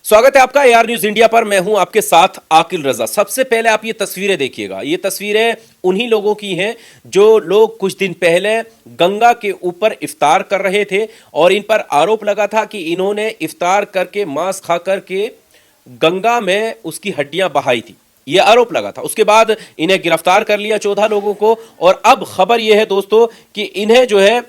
स्वागत है आपका एआर न्यूज इंडिया पर। मैं हूं आपके साथ आकिल रजा। सबसे पहले आप ये तस्वीरें देखिएगा। ये तस्वीरें उन्हीं लोगों की हैं जो लोग कुछ दिन पहले गंगा के ऊपर इफ्तार कर रहे थे और इन पर आरोप लगा था कि इन्होंने इफ्तार करके मांस खा करके गंगा में उसकी हड्डियां बहाई थी। यह आरोप लगा था। उसके बाद इन्हें गिरफ्तार कर लिया 14 लोगों को। और अब खबर यह है दोस्तों कि इन्हें जो है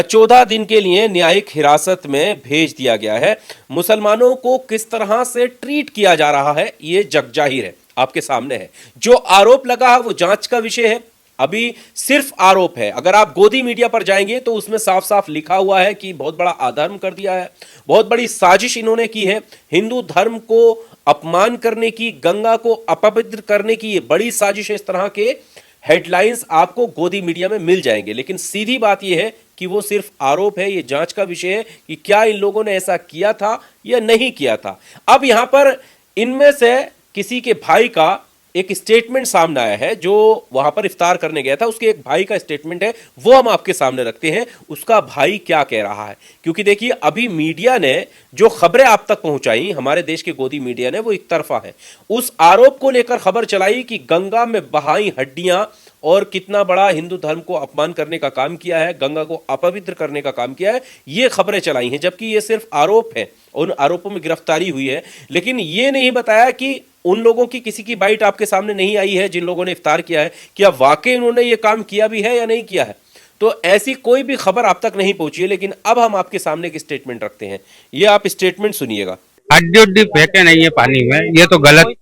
14 दिन के लिए न्यायिक हिरासत में भेज दिया गया है। मुसलमानों को किस तरह से ट्रीट किया जा रहा है ये जगजाहिर है, आपके सामने है। जो आरोप लगा है वो जांच का विषय है, अभी सिर्फ आरोप है। अगर आप गोदी मीडिया पर जाएंगे तो उसमें साफ साफ लिखा हुआ है कि बहुत बड़ा अधर्म कर दिया है, बहुत बड़ी साजिश इन्होंने की है। हिंदू धर्म को अपमान करने की, गंगा को अपवित्र करने की ये बड़ी साजिश है। इस तरह के हेडलाइंस आपको गोदी मीडिया में मिल जाएंगे। लेकिन सीधी बात यह है कि वो सिर्फ आरोप है। ये जांच का विषय है कि क्या इन लोगों ने ऐसा किया था या नहीं किया था। अब यहां पर इनमें से किसी के भाई का एक स्टेटमेंट सामने आया है। जो वहां पर इफ्तार करने गया था उसके एक भाई का स्टेटमेंट है, वो हम आपके सामने रखते हैं। उसका भाई क्या कह रहा है, क्योंकि देखिए अभी मीडिया ने जो खबरें आप तक पहुंचाई, हमारे देश के गोदी मीडिया ने, वो एक तरफा है। उस आरोप को लेकर खबर चलाई कि गंगा में बहाई हड्डियां और कितना बड़ा हिंदू धर्म को अपमान करने का काम किया है, गंगा को अपवित्र करने का काम किया है, ये खबरें चलाई हैं। जबकि ये सिर्फ आरोप है, उन आरोपों में गिरफ्तारी हुई है। लेकिन ये नहीं बताया कि उन लोगों की किसी की बाइट आपके सामने नहीं आई है जिन लोगों ने इफ्तार किया है, क्या वाकई उन्होंने ये काम किया भी है या नहीं किया है। तो ऐसी कोई भी खबर आप तक नहीं पहुंची है। लेकिन अब हम आपके सामने एक स्टेटमेंट रखते हैं, ये आप स्टेटमेंट सुनिएगा। हड्डी उड्डी फेंके नहीं है पानी में, ये तो गलत।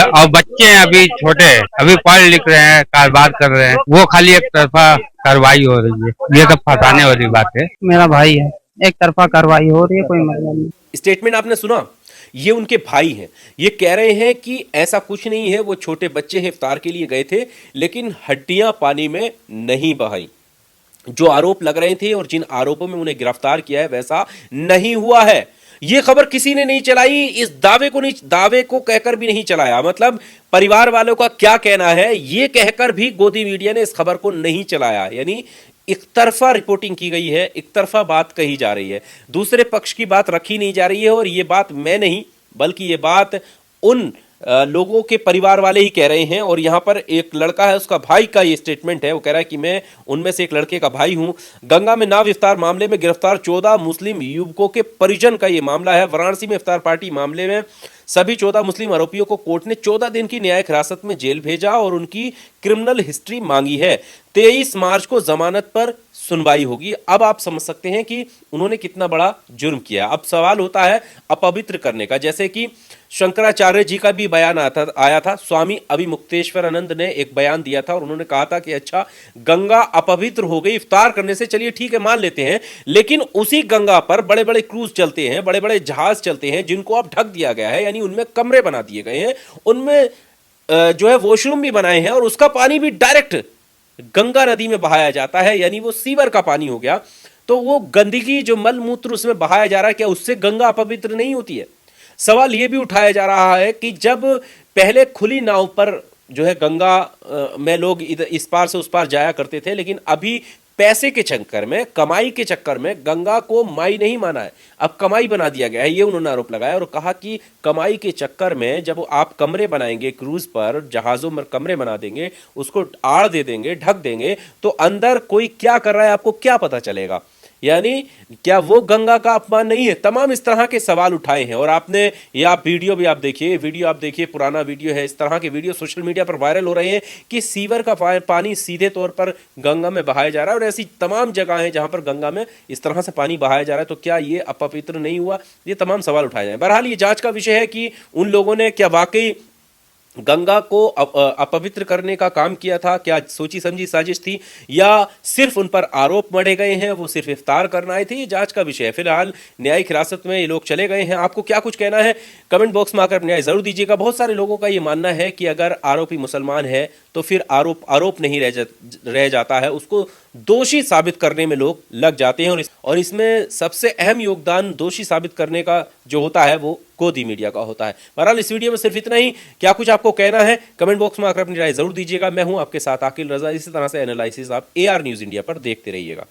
और बच्चे हैं अभी छोटे, अभी पढ़ लिख रहे हैं, कारोबार कर रहे हैं, वो खाली एक तरफा कार्रवाई हो रही है। ये तो फंसाने वाली बात है। मेरा भाई है, एक तरफा कार्रवाई हो रही है, कोई मतलब नहीं। स्टेटमेंट आपने सुना, ये उनके भाई हैं। ये कह रहे हैं कि ऐसा कुछ नहीं है, वो छोटे बच्चे हैं, इफ्तार के लिए गए थे, लेकिन हड्डियां पानी में नहीं बहाई। जो आरोप लग रहे थे और जिन आरोपों में उन्हें गिरफ्तार किया है वैसा नहीं हुआ है। यह खबर किसी ने नहीं चलाई, इस दावे को कहकर भी नहीं चलाया। मतलब परिवार वालों का क्या कहना है ये कहकर भी गोदी मीडिया ने इस खबर को नहीं चलाया। यानी एक तरफा रिपोर्टिंग की गई है, एक तरफा बात कही जा रही है, दूसरे पक्ष की बात रखी नहीं जा रही है। और ये बात मैं नहीं, बल्कि ये बात उन लोगों के परिवार वाले ही कह रहे हैं। और यहां पर एक लड़का है, उसका भाई का ये स्टेटमेंट है। वो कह रहा है कि मैं उनमें से एक लड़के का भाई हूं। गंगा में नाव इफ्तार मामले में गिरफ्तार 14 मुस्लिम युवकों के परिजन का ये मामला है। वाराणसी में इफ्तार पार्टी मामले में सभी 14 मुस्लिम आरोपियों को कोर्ट ने 14 दिन की न्यायिक हिरासत में जेल भेजा और उनकी क्रिमिनल हिस्ट्री मांगी है। 23 मार्च को जमानत पर सुनवाई होगी। अब आप समझ सकते हैं कि उन्होंने कितना बड़ा जुर्म किया। अब सवाल होता है अपवित्र करने का। जैसे कि शंकराचार्य जी का भी बयान आया था। स्वामी अभिमुक्तेश्वरानंद ने एक बयान दिया था और उन्होंने कहा था कि अच्छा, गंगा अपवित्र हो गई इफ्तार करने से, चलिए ठीक है मान लेते हैं, लेकिन उसी गंगा पर बड़े बड़े क्रूज चलते हैं, बड़े बड़े जहाज चलते हैं जिनको अब ढक दिया गया है। यानी उनमें कमरे बना दिए गए हैं, उनमें जो है वॉशरूम भी बनाए हैं और उसका पानी भी डायरेक्ट गंगा नदी में बहाया जाता है। यानी वो सीवर का पानी हो गया। तो वो गंदगी जो मल मूत्र उसमें बहाया जा रहा है, क्या उससे गंगा अपवित्र नहीं होती है। सवाल यह भी उठाया जा रहा है कि जब पहले खुली नाव पर जो है गंगा में लोग इस पार से उस पार जाया करते थे, लेकिन अभी पैसे के चक्कर में, कमाई के चक्कर में गंगा को माई नहीं माना है, अब कमाई बना दिया गया है। ये उन्होंने आरोप लगाया और कहा कि कमाई के चक्कर में जब आप कमरे बनाएंगे, क्रूज पर जहाजों में कमरे बना देंगे, उसको आड़ दे देंगे, ढक देंगे, तो अंदर कोई क्या कर रहा है आपको क्या पता चलेगा। यानी क्या वो गंगा का अपमान नहीं है। तमाम इस तरह के सवाल उठाए हैं। और आपने ये आप वीडियो भी आप देखिए, पुराना वीडियो है। इस तरह के वीडियो सोशल मीडिया पर वायरल हो रहे हैं कि सीवर का पानी सीधे तौर पर गंगा में बहाया जा रहा है। और ऐसी तमाम जगह हैं जहां पर गंगा में इस तरह से पानी बहाया जा रहा है। तो क्या ये अपवित्र नहीं हुआ। ये तमाम सवाल उठाए जाए। बहरहाल ये जांच का विषय है कि उन लोगों ने क्या वाकई गंगा को अपवित्र करने का काम किया था, क्या सोची समझी साजिश थी, या सिर्फ उन पर आरोप मढ़े गए हैं, वो सिर्फ इफ्तार करना आए थे। ये जांच का विषय है। फिलहाल न्यायिक हिरासत में ये लोग चले गए हैं। आपको क्या कुछ कहना है कमेंट बॉक्स में आकर अपनी राय जरूर दीजिएगा। बहुत सारे लोगों का ये मानना है कि अगर आरोपी मुसलमान है तो फिर आरोप नहीं रह जाता है, उसको दोषी साबित करने में लोग लग जाते हैं। और इसमें सबसे अहम योगदान दोषी साबित करने का जो होता है वो गोदी मीडिया का होता है। बहरहाल इस वीडियो में सिर्फ इतना ही। क्या कुछ आपको कहना है कमेंट बॉक्स में आकर अपनी राय जरूर दीजिएगा। मैं हूं आपके साथ आकिल रजा। इसी तरह से एनालिसिस आप एआर न्यूज इंडिया पर देखते रहिएगा।